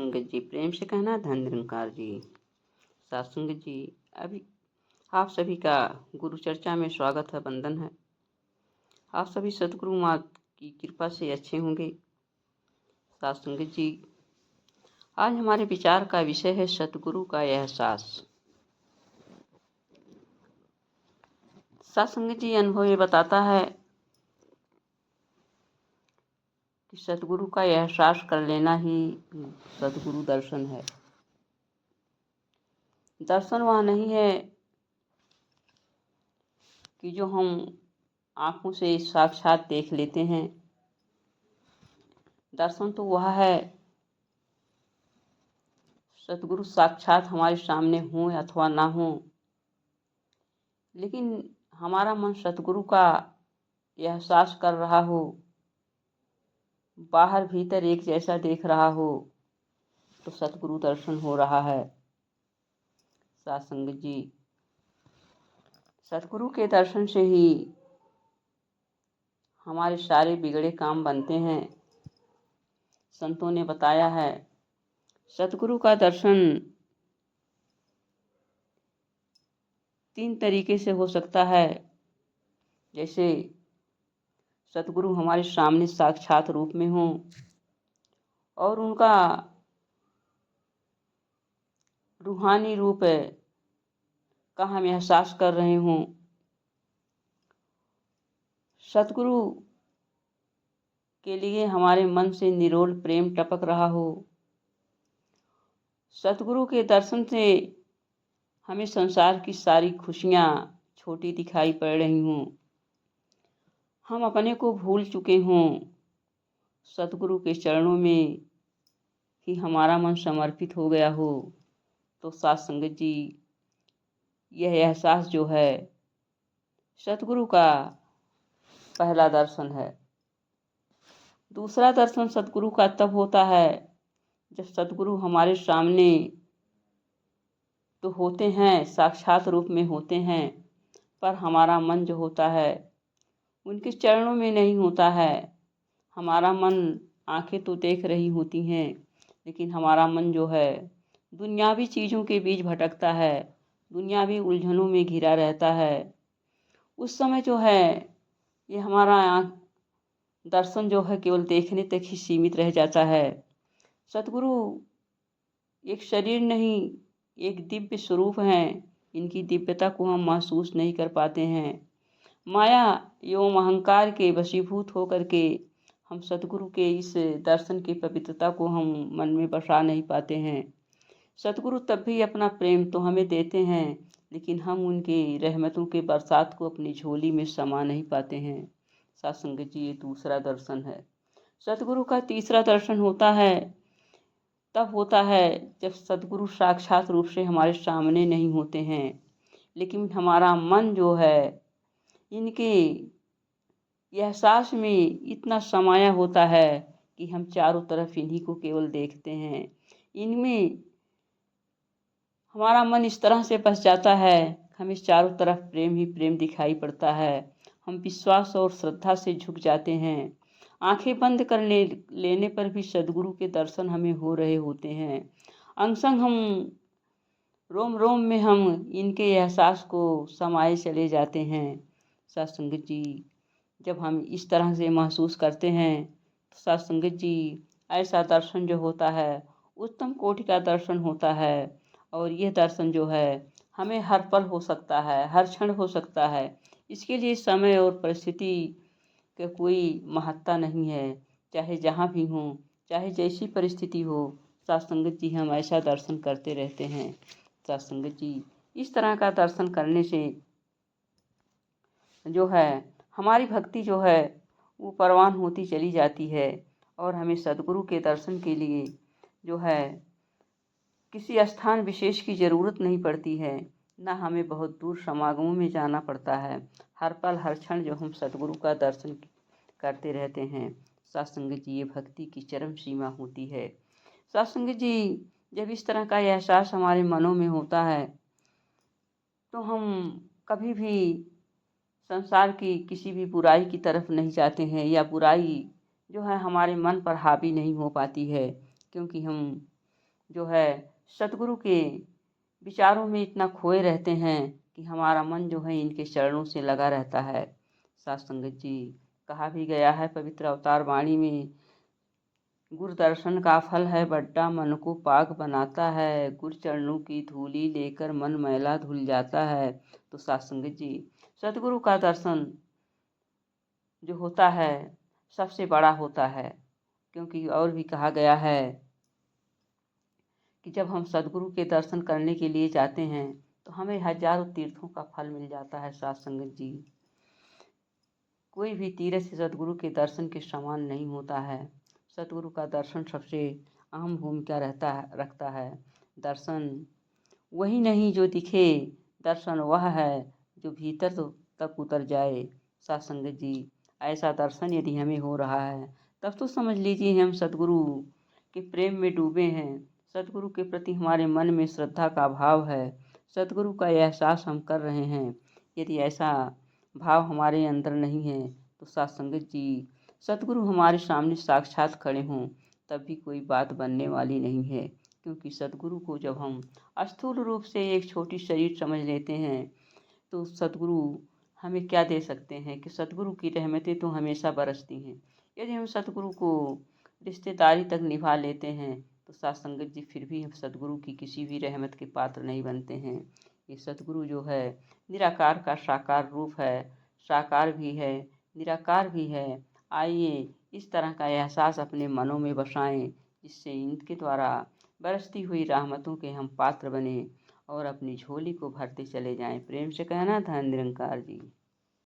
संगत जी, प्रेम से कहना धन निरंकार जी। साथ संगत जी, अभी आप सभी का गुरु चर्चा में स्वागत है, वंदन है। आप सभी सतगुरु माँ की कृपा से अच्छे होंगे। साथ संगत जी, आज हमारे विचार का विषय है सतगुरु का एहसास। साथ संगत जी, अनुभव ये बताता है कि सतगुरु का एहसास कर लेना ही सतगुरु दर्शन है। दर्शन वह नहीं है कि जो हम आँखों से साक्षात देख लेते हैं। दर्शन तो वह है सतगुरु साक्षात हमारे सामने हों अथवा ना हों, लेकिन हमारा मन सतगुरु का एहसास कर रहा हो, बाहर भीतर एक जैसा देख रहा हो, तो सतगुरु दर्शन हो रहा है। साथ संगत जी, सतगुरु के दर्शन से ही हमारे सारे बिगड़े काम बनते हैं। संतों ने बताया है सतगुरु का दर्शन 3 तरीके से हो सकता है। जैसे सतगुरु हमारे सामने साक्षात रूप में हों और उनका रूहानी रूप का हम एहसास कर रहे हों। सतगुरु के लिए हमारे मन से निरोल प्रेम टपक रहा हो। सतगुरु के दर्शन से हमें संसार की सारी खुशियाँ छोटी दिखाई पड़ रही हों। हम अपने को भूल चुके हों। सतगुरु के चरणों में ही हमारा मन समर्पित हो गया हो। तो साथ संगत जी, यह एहसास जो है सतगुरु का पहला दर्शन है। दूसरा दर्शन सतगुरु का तब होता है जब सतगुरु हमारे सामने तो होते हैं, साक्षात रूप में होते हैं, पर हमारा मन जो होता है उनके चरणों में नहीं होता है। हमारा मन, आंखें तो देख रही होती हैं, लेकिन हमारा मन जो है दुनियावी चीज़ों के बीच भटकता है, दुनियावी उलझनों में घिरा रहता है। उस समय जो है ये हमारा दर्शन जो है केवल देखने तक ही सीमित रह जाता है। सतगुरु एक शरीर नहीं, एक दिव्य स्वरूप हैं। इनकी दिव्यता को हम महसूस नहीं कर पाते हैं। माया एवं अहंकार के वशीभूत होकर के हम सतगुरु के इस दर्शन की पवित्रता को हम मन में बसा नहीं पाते हैं। सतगुरु तब भी अपना प्रेम तो हमें देते हैं, लेकिन हम उनकी रहमतों के बरसात को अपनी झोली में समा नहीं पाते हैं। साथ संगत जी, ये दूसरा दर्शन है। सतगुरु का तीसरा दर्शन होता है तब होता है जब सतगुरु साक्षात रूप से हमारे सामने नहीं होते हैं, लेकिन हमारा मन जो है इनके एहसास में इतना समाया होता है कि हम चारों तरफ इन्हीं को केवल देखते हैं। इनमें हमारा मन इस तरह से बस जाता है, हमें चारों तरफ प्रेम ही प्रेम दिखाई पड़ता है। हम विश्वास और श्रद्धा से झुक जाते हैं। आंखें बंद कर लेने पर भी सद्गुरु के दर्शन हमें हो रहे होते हैं। अंग संग हम रोम रोम में हम इनके एहसास को समाये चले जाते हैं। सत्संगत जी, जब हम इस तरह से महसूस करते हैं तो सत्संगत जी, ऐसा दर्शन जो होता है उत्तम कोटि का दर्शन होता है। और यह दर्शन जो है हमें हर पल हो सकता है, हर क्षण हो सकता है। इसके लिए समय और परिस्थिति का कोई महत्ता नहीं है। चाहे जहाँ भी हो, चाहे जैसी परिस्थिति हो, सत्संगत जी हम ऐसा दर्शन करते रहते हैं। सत्संगत जी, इस तरह का दर्शन करने से जो है हमारी भक्ति जो है वो परवान होती चली जाती है और हमें सद्गुरु के दर्शन के लिए जो है किसी स्थान विशेष की ज़रूरत नहीं पड़ती है, ना हमें बहुत दूर समागमों में जाना पड़ता है। हर पल हर क्षण जो हम सद्गुरु का दर्शन करते रहते हैं। सत्संगत जी, ये भक्ति की चरम सीमा होती है। सत्संगत जी, जब इस तरह का एहसास हमारे मनों में होता है तो हम कभी भी संसार की किसी भी बुराई की तरफ नहीं जाते हैं, या बुराई जो है हमारे मन पर हावी नहीं हो पाती है, क्योंकि हम जो है सतगुरु के विचारों में इतना खोए रहते हैं कि हमारा मन जो है इनके चरणों से लगा रहता है। साथ संगत जी, कहा भी गया है पवित्र अवतार वाणी में, गुरु दर्शन का फल है बड्डा, मन को पाक बनाता है। गुरु चरणों की धूली लेकर मन मैला धुल जाता है। तो साथ संगत जी, सतगुरु का दर्शन जो होता है सबसे बड़ा होता है, क्योंकि और भी कहा गया है कि जब हम सदगुरु के दर्शन करने के लिए जाते हैं तो हमें हजारों तीर्थों का फल मिल जाता है। साथ संगत जी, कोई भी तीर्थ सदगुरु के दर्शन के समान नहीं होता है। सतगुरु का दर्शन सबसे अहम भूमिका रखता है। दर्शन वही नहीं जो दिखे, दर्शन वह है जो भीतर तक उतर जाए। साथ संगत जी, ऐसा दर्शन यदि हमें हो रहा है तब तो समझ लीजिए हम सतगुरु के प्रेम में डूबे हैं। सतगुरु के प्रति हमारे मन में श्रद्धा का भाव है, सतगुरु का एहसास हम कर रहे हैं। यदि ऐसा भाव हमारे अंदर नहीं है तो साथ संगत जी, सतगुरु हमारे सामने साक्षात खड़े हों तब भी कोई बात बनने वाली नहीं है। क्योंकि सतगुरु को जब हम स्थूल रूप से एक छोटी शरीर समझ लेते हैं तो सतगुरु हमें क्या दे सकते हैं कि सतगुरु की रहमतें तो हमेशा बरसती हैं। यदि हम सतगुरु को रिश्तेदारी तक निभा लेते हैं तो साथ संगत जी फिर भी हम सतगुरु की किसी भी रहमत के पात्र नहीं बनते हैं। ये सतगुरु जो है निराकार का साकार रूप है, साकार भी है, निराकार भी है। आइए इस तरह का एहसास अपने मनों में बसाएं, जिससे इनके द्वारा बरसती हुई रहमतों के हम पात्र बने और अपनी झोली को भरते चले जाएं। प्रेम से कहना था निरंकार जी।